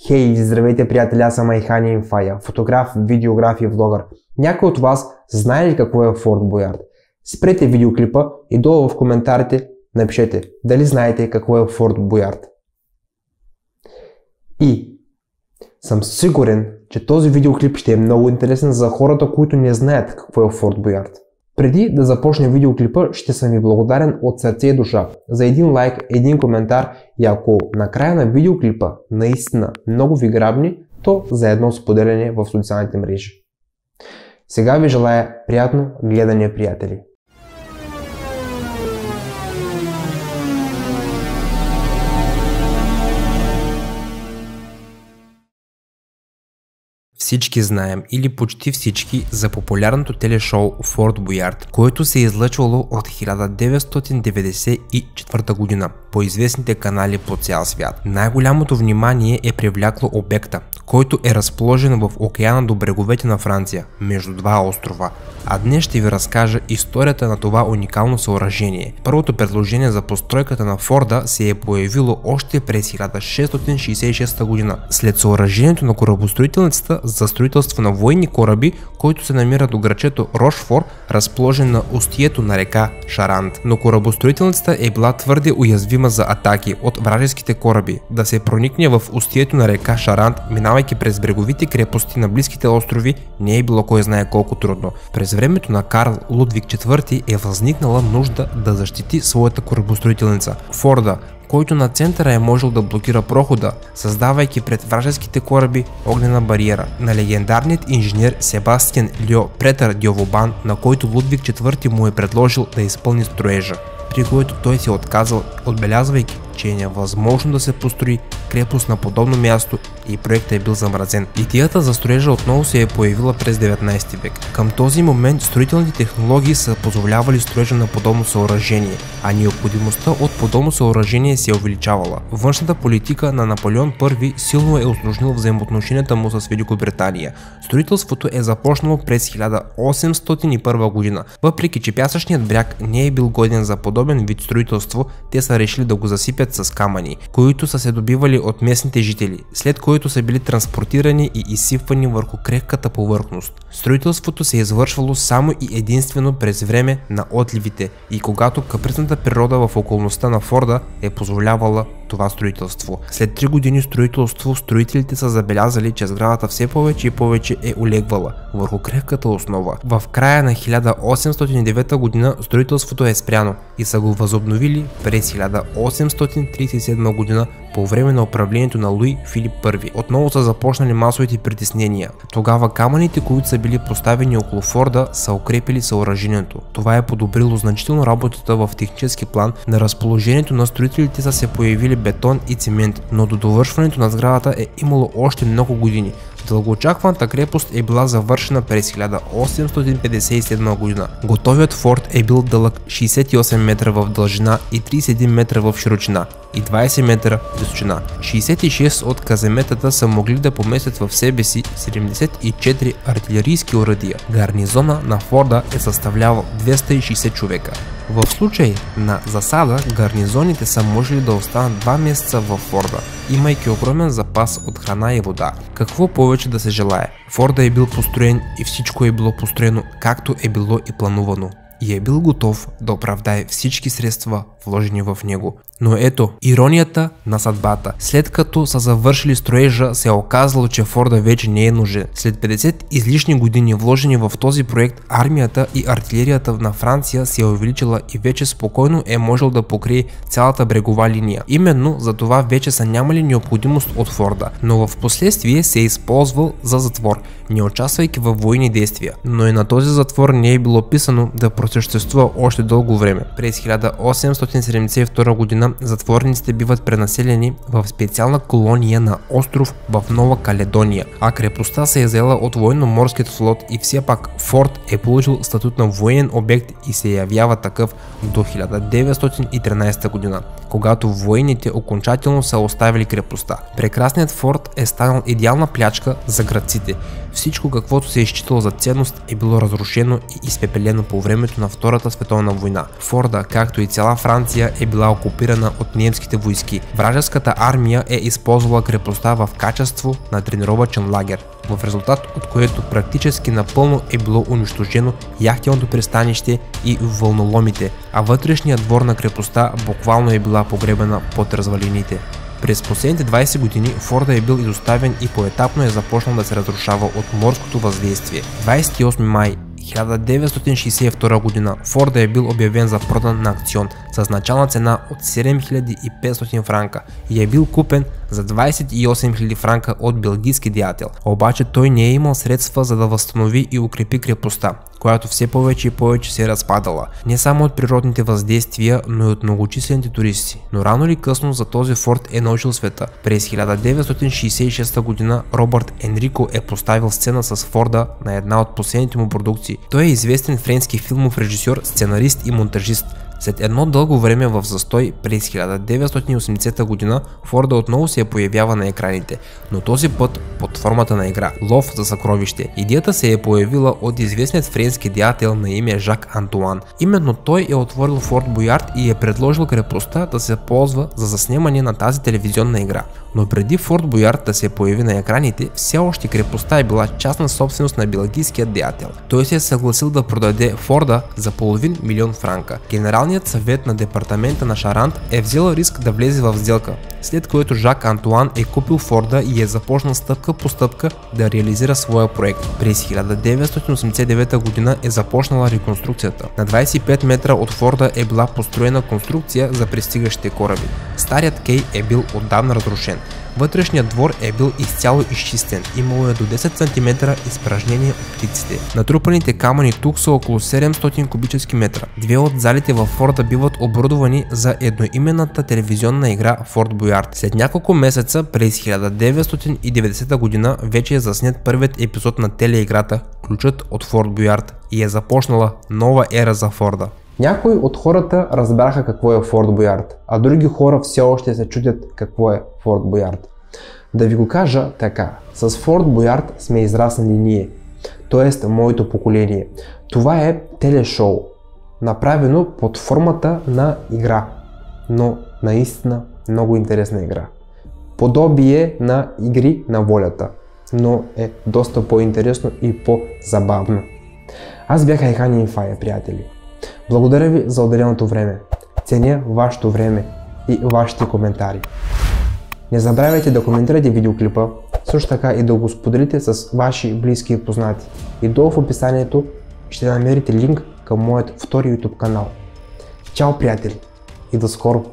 Хей, здравейте приятели, аз съм Айхани Инфая, фотограф, видеограф и влогър. Някой от вас знае ли какво е Форд Боярд? Спрете видеоклипа и долу в коментарите напишете дали знаете какво е Форд Боярд. И съм сигурен, че този видеоклип ще е много интересен за хората, които не знаят какво е Форд Боярд. Преди да започне видеоклипа, ще съм ви благодарен от сърце и душа за един лайк, един коментар и ако накрая на видеоклипа наистина много ви грабни, то за едно споделяне в социалните мрежи. Сега ви желая приятно гледане, приятели! Всички знаем или почти всички за популярното телешоу Форд Боярд, което се е излъчвало от 1994 година по известните канали по цял свят. Най-голямото внимание е привлякло обекта, който е разположен в океана до бреговете на Франция, между два острова. А днес ще ви разкажа историята на това уникално съоръжение. Първото предложение за постройката на Форда се е появило още през 1666 година, след съоръжението на корабостроителницата за строителство на военни кораби, който се намира до грачето Рошфор, разположен на устието на река Шарант. Но корабостроителницата е била твърде уязвима за атаки от вражеските кораби. Да се проникне в устието на река Шарант, минавайки през бреговите крепости на близките острови, не е било кой знае колко трудно. През времето на Карл Лудвиг IV е възникнала нужда да защити своята корабостроителница Форда, който на центъра е можел да блокира прохода, създавайки пред вражеските кораби огнена бариера. На легендарният инженер Себастиан Льо Претър Дьовобан, на който Лудвиг IV му е предложил да изпълни строежа, при което той се отказал, отбелязвайки, че е невъзможно да се построи крепост на подобно място и проектът е бил замразен. Идеята за строежа отново се е появила през 19 век. Към този момент строителните технологии са позволявали строежа на подобно съоръжение, а необходимостта от подобно съоръжение се е увеличавала. Външната политика на Наполеон I силно е усложнил взаимоотношенията му с Великобритания. Строителството е започнало през 1801 година. Въпреки че пясъчният бряг не е бил годен за подобен вид строителство, те са решили да го засипят с камъни, които са се добивали от местните жители, след което са били транспортирани и изсипвани върху крехката повърхност. Строителството се е извършвало само и единствено през време на отливите и когато капризната природа в околността на Форда е позволявала това строителство. След 3 години строителство, строителите са забелязали, че сградата все повече и повече е олегвала върху крехката основа. В края на 1809 година строителството е спряно и са го възобновили през 1837 година по време на управлението на Луи Филип I. Отново са започнали масовите притеснения. Тогава камъните, които са били поставени около Форда, са укрепили съоръжението. Това е подобрило значително работата в технически план. На разположението на строителите са се появили бетон и цемент, но до довършването на сградата е имало още много години. Дългоочакваната крепост е била завършена през 1857 година. Готовият форт е бил дълъг 68 метра в дължина и 31 метра в широчина и 20 метра височина. 66 от каземетата са могли да поместят в себе си 74 артилерийски оръдия. Гарнизона на Форда е съставлявал 260 човека. В случай на засада, гарнизоните са можели да останат 2 месеца във Форда, имайки огромен запас от храна и вода. Какво повече да се желае? Форда е бил построен и всичко е било построено както е било и планувано. И е бил готов да оправдае всички средства, вложени в него. Но ето, иронията на съдбата. След като са завършили строежа, се е оказало, че Форда вече не е нужен. След 50 излишни години вложени в този проект, армията и артилерията на Франция се е увеличила и вече спокойно е можел да покрие цялата брегова линия. Именно за това вече са нямали необходимост от Форда, но в последствие се е използвал за затвор, не участвайки във военни действия. Но и на този затвор не е било писано да просъществува още дълго време. През 1872 година затворниците биват пренаселени в специална колония на остров в Нова Каледония, а крепостта се е заела от военно-морският флот и все пак Форд е получил статут на военен обект и се явява такъв до 1913 година, когато военните окончателно са оставили крепостта. Прекрасният Форд е станал идеална плячка за градците. Всичко, каквото се е считало за ценност, е било разрушено и изпепелено по времето на Втората световна война. Форда, както и цяла Франция, е била окупирана окупирана от немските войски. Вражеската армия е използвала крепостта в качество на тренировъчен лагер, в резултат от което практически напълно е било унищожено яхтеното пристанище и вълноломите, а вътрешният двор на крепостта буквално е била погребена под развалините. През последните 20 години форта е бил изоставен и поетапно е започнал да се разрушава от морското въздействие. 28 май 1962 година форта е бил обявен за продан на акцион с начална цена от 7500 франка и е бил купен за 28 000 франка от белгийски деятел. Обаче той не е имал средства за да възстанови и укрепи крепостта, която все повече и повече се е разпадала. Не само от природните въздействия, но и от многочислените туристи. Но рано или късно за този форт е научил света. През 1966 година Робърт Енрико е поставил сцена с форда на една от последните му продукции. Той е известен френски филмов режисьор, сценарист и монтажист. След едно дълго време в застой през 1980 година форда отново се появява на екраните, но този път под формата на игра Лов за съкровище. Идеята се е появила от известният френски деятел на име Жак Антуан. Именно той е отворил Форт Боярд и е предложил крепостта да се ползва за заснемане на тази телевизионна игра. Но преди Форт Боярд да се появи на екраните, все още крепостта е била частна собственост на белгийския деятел. Той се е съгласил да продаде форда за $500 000 франка. Генералният съвет на департамента на Шарант е взел риск да влезе в сделка, след което Жак Антуан е купил форда и е започнал стъпка по стъпка да реализира своя проект. През 1989 година е започнала реконструкцията. На 25 метра от форда е била построена конструкция за пристигащите кораби. Старият кей е бил отдавна разрушен. Вътрешният двор е бил изцяло изчистен, имало е до 10 см изпражнение от птиците. Натрупаните камъни тук са около 700 кубически метра. Две от залите във форта биват оборудвани за едноименната телевизионна игра Форт Боярд. След няколко месеца, през 1990 година, вече е заснет първият епизод на телеиграта Ключът от Форт Боярд и е започнала нова ера за форда. Някои от хората разбраха какво е Форт Боярд, а други хора все още се чудят какво е Форт Боярд. Да ви го кажа така, с Форт Боярд сме израснали ние, т.е. моето поколение. Това е телешоу, направено под формата на игра, но наистина много интересна игра. Подобие на Игри на волята, но е доста по-интересно и по-забавно. Аз бях Айхан Инфая, приятели. Благодаря ви за отделеното време. Ценя вашето време и вашите коментари. Не забравяйте да коментирате видеоклипа, също така и да го споделите с ваши близки и познати. И долу в описанието ще намерите линк към моят втори YouTube канал. Чао, приятели, и до скоро!